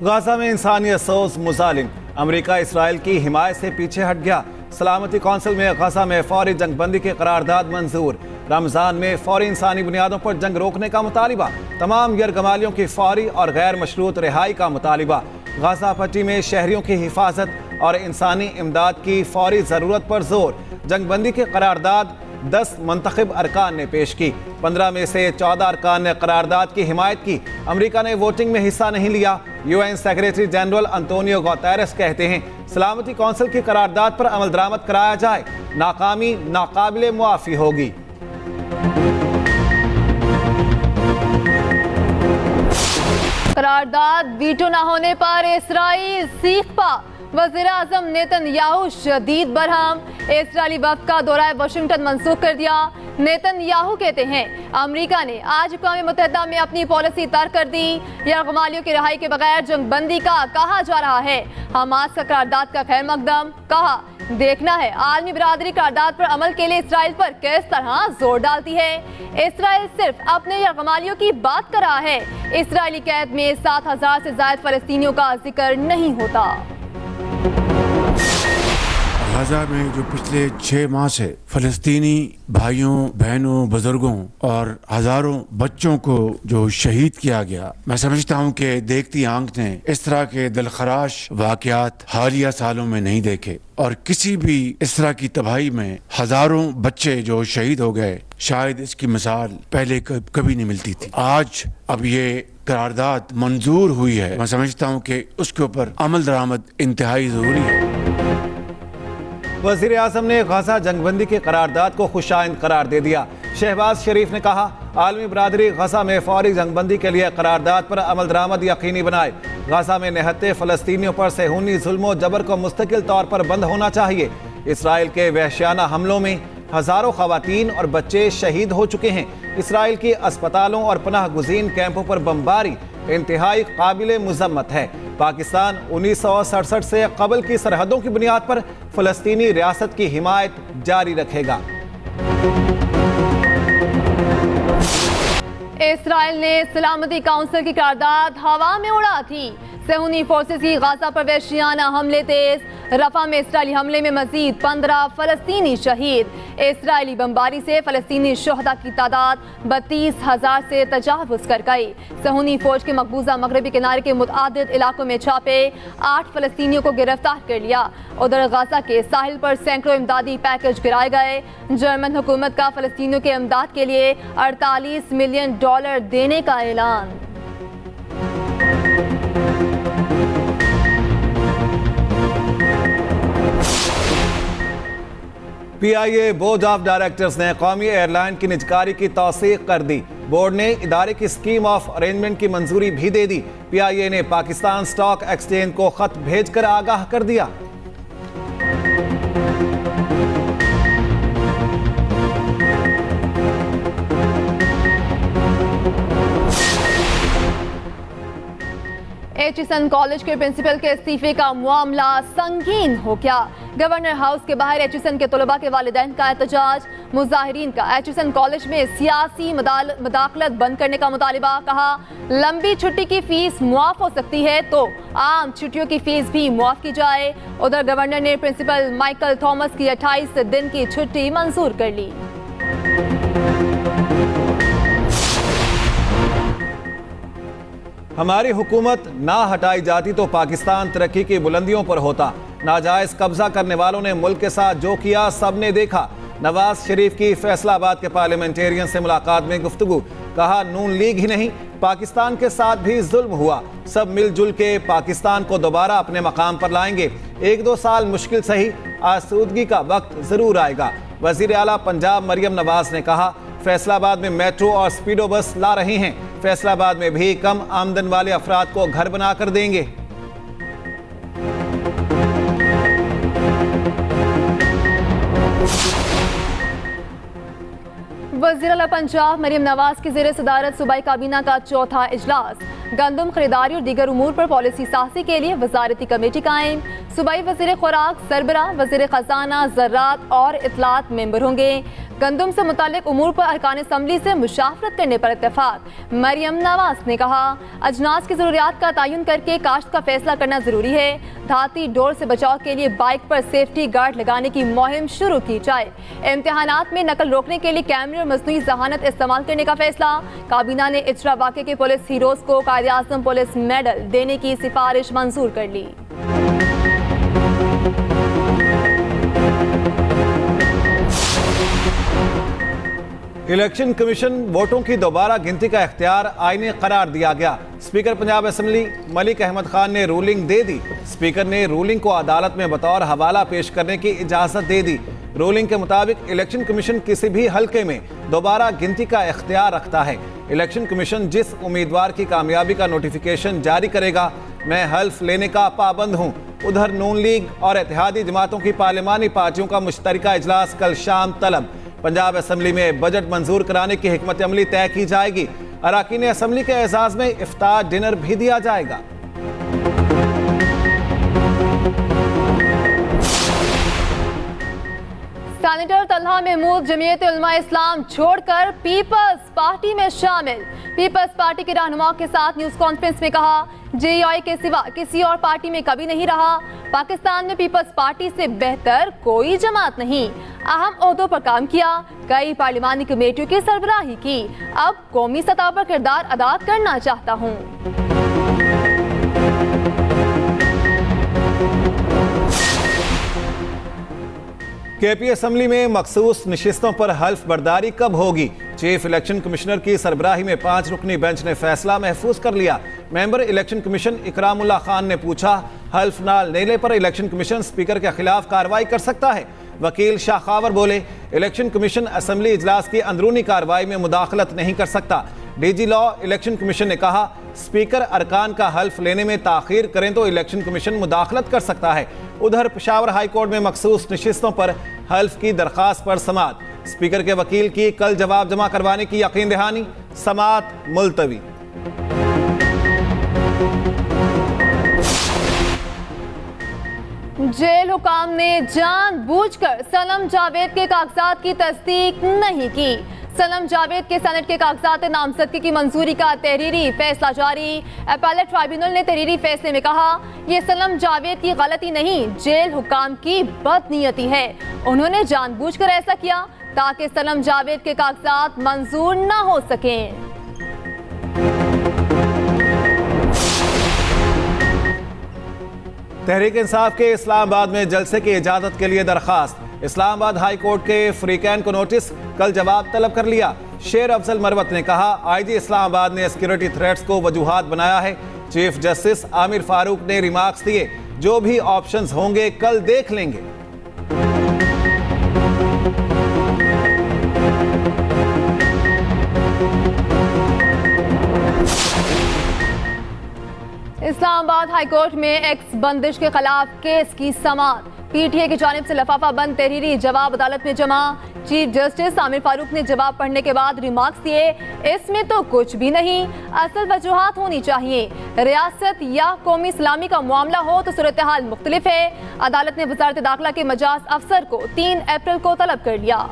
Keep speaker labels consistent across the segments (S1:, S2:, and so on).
S1: Gaza में इंसानियत सोज मुजालिम, America Israel की हिमायत से पीछे हट गया। सलामती कौंसिल में गाजा में फौरी जंगबंदी की करारदाद मंजूर। रमजान में फौरी इंसानी बुनियादों पर जंग रोकने का मुतालिबा। तमाम यरगमालियों की फौरी और गैर मशरूत रिहाई का मुतालिबा। गाजा पट्टी में शहरियों की हिफाजत और इंसानी इमदाद की फौरी ज़रूरत पर जोर। जंगबंदी की करारदाद 10 मुंतखब अरकान ने पेश की। 15 में से 14 अरकान ने करारदाद की हिमायत की। अमेरिका ने वोटिंग में हिस्सा नहीं लिया। UN secretary general Antonio Guterres कहते हैं सलामती कौंसिल की करारदाद पर अमल दरामद कराया जाए, नाकामी नाकाबिले मुआफ़ी होगी।
S2: करारदाद वीटो न होने पर इसराइल सीख पा। वज़ीर आज़म नेतन्याहू शदीद बरहम। इसराइली वफ़द का दौरा वाशिंगटन मंसूख कर दिया। नेतन्याहू कहते हैं अमेरिका ने आज अक़वाम मुत्तहिदा में अपनी पॉलिसी तर्क कर दी। यरगमालियों की रिहाई के बगैर जंगबंदी का कहा जा रहा है। हमास का करारदाद का खैर मकदम। कहा देखना है आलमी बिरादरी करारदाद पर अमल के लिए इसराइल पर किस तरह जोर डालती है। इसराइल सिर्फ अपने यरगमालियों की बात कर रहा है। इसराइली कैद में 7,000 से ज़ायद फ़लस्तीनियों का जिक्र नहीं होता।
S3: गाजा में जो पिछले 6 माह से फ़लस्तीनी भाइयों बहनों बुजुर्गों और हजारों बच्चों को जो शहीद किया गया, मैं समझता हूँ कि देखती आंख ने इस तरह के दिलखराश वाक़यात हालिया सालों में नहीं देखे और किसी भी इस तरह की तबाही में हजारों बच्चे जो शहीद हो गए, शायद इसकी मिसाल पहले कभी नहीं मिलती थी। आज अब ये करारदाद मंजूर हुई है, मैं समझता हूँ कि उसके ऊपर अमल दरामद इंतहाई ज़रूरी है।
S1: वज़ीर आज़म ने गाजा जंगबंदी की करारदाद को खुशाइंद करार दे दिया। शहबाज शरीफ ने कहा आलमी बरादरी गाजा में फौरी जंगबंदी के लिए करारदाद पर अमल दरामद यकीनी बनाए। गाजा में निहत्ते फ़लस्तीनियों पर सेहूनी जुल्म और जबर को मुस्तकिल तौर पर बंद होना चाहिए। इसराइल के वहशियाना हमलों में हज़ारों ख़वातीन और बच्चे शहीद हो चुके हैं। इसराइल की अस्पतालों और पनाह गुज़ीन कैंपों पर बमबारी इंतहाई काबिल मुज़म्मत है। पाकिस्तान 1967 से कबल की सरहदों की बुनियाद पर फ़लस्तीनी रियासत की हिमायत जारी रखेगा।
S2: इसराइल ने सलामती काउंसिल की करारदाद हवा में उड़ा थी। सेहूनी फोर्सेस की गाजा पर वहशियाना हमले तेज। रफा में इसराइली हमले में मजीद 15 फ़लस्तीनी शहीद। इसराइली बमबारी से फ़लस्तीनी शहदा की तादाद 32,000 से तजावुज़ कर गई। सेहूनी फौज के मकबूजा मगरबी किनारे के मुतअद्दिद इलाकों में छापे 8 फ़लस्तीनियों को गिरफ्तार कर लिया। उधर गाजा के साहिल पर सैकड़ों इमदादी पैकेज गिराए गए। जर्मन हुकूमत का फ़लस्तीनियों के इमदाद के लिए $48 मिलियन देने का ऐलान।
S1: PIA बोर्ड ऑफ डायरेक्टर्स ने कौमी एयरलाइन की निजकारी की तौसीक कर दी। बोर्ड ने इदारे की स्कीम ऑफ अरेंजमेंट की मंजूरी भी दे दी। PIA ने पाकिस्तान स्टॉक एक्सचेंज को खत भेजकर आगाह कर दिया।
S2: एचिसन कॉलेज के प्रिंसिपल के इस्तीफे का मामला संगीन हो गया। गवर्नर हाउस के बाहर एचिसन के तलबा के वालिदैन का एहतजाज। मुजाहिरीन का एचिसन कॉलेज में सियासी मुदाखलत बंद करने का मुतालिबा। कहा लंबी छुट्टी की फीस मुआफ हो सकती है तो आम छुट्टियों की फीस भी मुआफ की जाए। उधर गवर्नर ने प्रिंसिपल माइकल थॉमस की 28 दिन की छुट्टी मंजूर कर ली।
S1: हमारी हुकूमत ना हटाई जाती तो पाकिस्तान तरक्की की बुलंदियों पर होता। नाजायज कब्जा करने वालों ने मुल्क के साथ जो किया सबने देखा। नवाज शरीफ की फैसलाबाद के पार्लियामेंटेरियन से मुलाकात में गुफ्तगू। कहा नून लीग ही नहीं पाकिस्तान के साथ भी जुल्म हुआ। सब मिलजुल के पाकिस्तान को दोबारा अपने मकाम पर लाएंगे। 1-2 साल मुश्किल सही, आसूदगी का वक्त जरूर आएगा। वजीर आला पंजाब मरियम नवाज ने कहा फैसलाबाद में मेट्रो और स्पीडो बस ला रहे हैं। फैसलाबाद में भी कम आमदन वाले अफराद को घर बनाकर देंगे।
S2: वज़ीर आला पंजाब मरियम नवाज की ज़ेर सदारत सूबाई काबीना का चौथा इजलास। गंदम खरीदारी और दीगर उमूर पर पॉलिसी साजी के लिए वजारती कमेटी कायम। सूबाई वज़ीर खुराक, सरबराह, वज़ीर खजाना, ज़राअत और इत्तलात मेंबर होंगे। गंदम से मुतालिक उमूर पर अरकान असम्बली से मुशावरत करने पर इत्तेफाक। मरियम नवाज ने कहा, अजनास की ज़रूरियात का तयन करके काश्त का फैसला करना ज़रूरी है। धाती डोर से बचाव के लिए बाइक पर सेफ्टी गार्ड लगाने की मुहिम शुरू की जाए। इम्तिहानात में नकल रोकने के लिए कैमरे और मसनूई जहानत इस्तेमाल करने का फैसला। काबीना ने इजरा वाक़े के पुलिस हीरोज़ को कायदे आज़म पुलिस मेडल देने की सिफारिश मंजूर कर ली।
S1: इलेक्शन कमीशन वोटों की दोबारा गिनती का इख्तियार आईनी करार दिया गया। स्पीकर पंजाब असम्बली मलिक अहमद खान ने रूलिंग दे दी। स्पीकर ने रूलिंग को अदालत में बतौर हवाला पेश करने की इजाज़त दे दी। रूलिंग के मुताबिक इलेक्शन कमीशन किसी भी हल्के में दोबारा गिनती का इख्तियार रखता है। इलेक्शन कमीशन जिस उम्मीदवार की कामयाबी का नोटिफिकेशन जारी करेगा, मैं हल्फ लेने का पाबंद हूँ। उधर नून लीग और इत्तेहादी जमातों की पार्लिमानी पार्टियों का मुश्तरका इजलास कल शाम तलब। पंजाब असम्बली में बजट मंजूर कराने की हिकमत अमली तय की जाएगी। अराकीन असम्बली के एजाज में इफ्तार डिनर भी दिया जाएगा।
S2: सेनेटर तलहा महमूद जमीयत उलमा इस्लाम छोड़कर पीपल्स पार्टी में शामिल। पीपल्स पार्टी के रहनुमाओं के साथ न्यूज कॉन्फ्रेंस में कहा, जेआई के सिवा किसी और पार्टी में कभी नहीं रहा। पाकिस्तान में पीपल्स पार्टी से बेहतर कोई जमात नहीं। अहम ओहदों पर काम किया, कई पार्लिमानी कमेटियों की सरबराही की। अब कौमी सतह पर किरदार अदा करना चाहता हूँ।
S1: केपी असम्बली में मखसूस नशिस्तों पर हल्फ बर्दारी कब होगी? चीफ इलेक्शन कमिश्नर की सरबराही में 5 रुकनी बेंच ने फैसला महफूज कर लिया। Member election commission Ikramullah Khan ने पूछा, हल्फ ना लेने पर इलेक्शन कमीशन स्पीकर के खिलाफ कार्रवाई कर सकता है? वकील शाखावर बोले, इलेक्शन कमीशन असम्बली इजलास की अंदरूनी कार्रवाई में मुदाखलत नहीं कर सकता। डीजी लॉ इलेक्शन कमीशन ने कहा, स्पीकर अरकान का हल्फ लेने में ताखीर करें तो इलेक्शन कमीशन मुदाखलत कर सकता है। उधर पेशावर हाई कोर्ट में मखसूस नशिस्तों पर हल्फ की दरख्वास्त पर समाअत। स्पीकर के वकील की कल जवाब जमा करवाने की यकीन दहानी, समाअत मुलतवी।
S2: जेल हुकाम ने जानबूझकर सनम जावेद के कागजात की तस्दीक नहीं की। सनम जावेद के सेनेट के कागजात नामजदगी की मंजूरी का तहरीरी फैसला जारी। अपीलेट ट्राइब्यूनल ने तहरीरी फैसले में कहा, यह सनम जावेद की गलती नहीं, जेल हुकाम की बदनीयती है। उन्होंने जानबूझकर ऐसा किया ताकि सनम जावेद के कागजात मंजूर न हो सकें।
S1: तहरीक इंसाफ के इस्लामाबाद में जलसे की इजाजत के लिए दरखास्त। इस्लामाबाद हाई कोर्ट के फ्रीकैन को नोटिस, कल जवाब तलब कर लिया। शेर अफजल मरवत ने कहा, आईजी इस्लामाबाद ने सिक्योरिटी थ्रेट्स को वजूहात बनाया है। चीफ जस्टिस आमिर फारूक ने रिमार्क्स दिए, जो भी ऑप्शंस होंगे कल देख लेंगे।
S2: इस्लामाबाद हाईकोर्ट में एक्स बंदिश के खिलाफ केस की समाअत। पीटीए की जानिब से लफाफा बंद तहरीरी जवाब अदालत में जमा। चीफ जस्टिस आमिर फारूक ने जवाब पढ़ने के बाद रिमार्क्स दिए, इसमें तो कुछ भी नहीं, असल वजूहात होनी चाहिए। रियासत या कौमी इस्लामी का मामला हो तो सूरत हाल मुख्तलिफ है। अदालत ने वजारत दाखिला के मजाज अफसर को 3 अप्रैल को तलब कर लिया।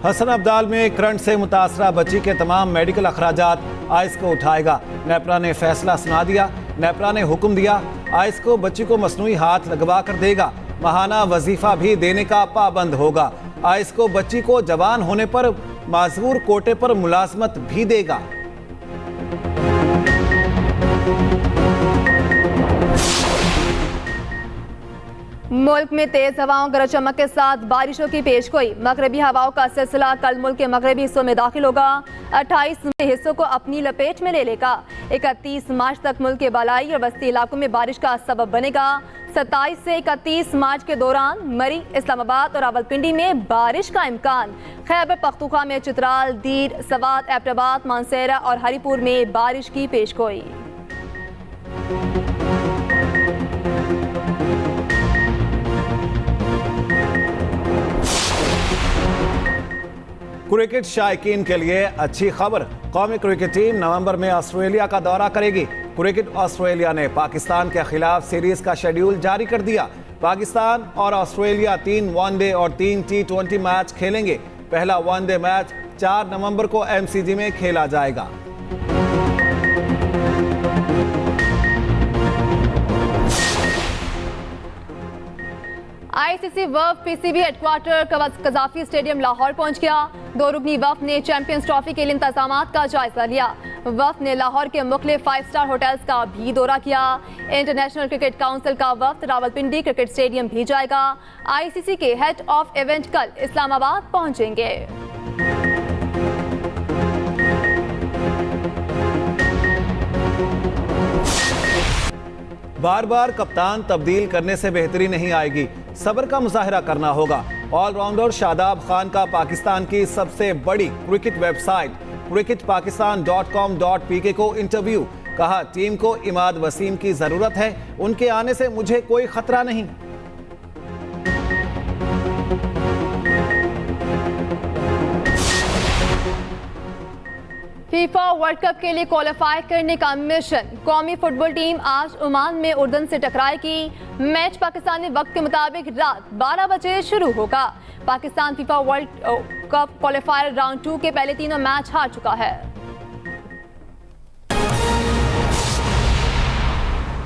S1: हसन अब्दाल में करंट से मुतासरा बच्ची के तमाम मेडिकल अखराजात आइस को उठाएगा। नेपरा ने फैसला सुना दिया। नेपरा ने हुक्म दिया, आइस को बच्ची को मसनूई हाथ लगवा कर देगा। माहाना वजीफा भी देने का पाबंद होगा। आइस को बच्ची को जवान होने पर माजूर कोटे पर मुलाजमत भी देगा।
S2: मुल्क में तेज हवाओं गरज चमक के साथ बारिशों की पेशगोई। मगरबी हवाओं का सिलसिला कल मुल्क के मगरबी हिस्सों में दाखिल होगा। 28 हिस्सों को अपनी लपेट में ले लेगा। 31 मार्च तक मुल्क के बालाई और वस्ती इलाकों में बारिश का सबब बनेगा। 27 से 31 मार्च के दौरान मरी, इस्लामाबाद और रावलपिंडी में बारिश का इम्कान। खैबर पख्तूनख्वा में चित्राल, दीर, सवात, एबटाबाद, मानसेरा और हरीपुर में बारिश की पेशगोई।
S1: क्रिकेट शायकीन के लिए अच्छी खबर, कौमी क्रिकेट टीम नवंबर में ऑस्ट्रेलिया का दौरा करेगी। क्रिकेट ऑस्ट्रेलिया ने पाकिस्तान के खिलाफ सीरीज का शेड्यूल जारी कर दिया। पाकिस्तान और ऑस्ट्रेलिया 3 वनडे और 3 T20 मैच खेलेंगे। पहला वनडे मैच 4 नवंबर को MCG में खेला जाएगा।
S2: ICC वफ़द PCB headquarter Gaddafi stadium Lahore पहुंच गया। 2 रुकनी वफ़द ने चैंपियंस ट्रॉफी के लिए इंतजामात का जायजा लिया। वफ़द ने लाहौर के मुख्तलिफ 5 स्टार होटल्स का भी दौरा किया। इंटरनेशनल क्रिकेट काउंसिल का वफ़द रावलपिंडी क्रिकेट स्टेडियम भी जाएगा। ICC के हेड ऑफ इवेंट कल इस्लामाबाद पहुंचेंगे।
S1: बार बार कप्तान तब्दील करने से बेहतरी नहीं आएगी, सब्र का मुजाहिरा करना होगा। ऑलराउंडर शादाब खान का पाकिस्तान की सबसे बड़ी क्रिकेट वेबसाइट cricketpakistan.com.pk को इंटरव्यू। कहा, टीम को इमाद वसीम की जरूरत है, उनके आने से मुझे कोई खतरा नहीं।
S2: फीफा वर्ल्ड कप के लिए क्वालिफाई करने का मिशन, कौमी फुटबॉल टीम आज ओमान में उर्दन से टकराएगी। मैच पाकिस्तानी वक्त के मुताबिक रात 12 बजे शुरू होगा। Pakistan FIFA world cup qualifier round 2 के पहले तीनों मैच हार चुका है।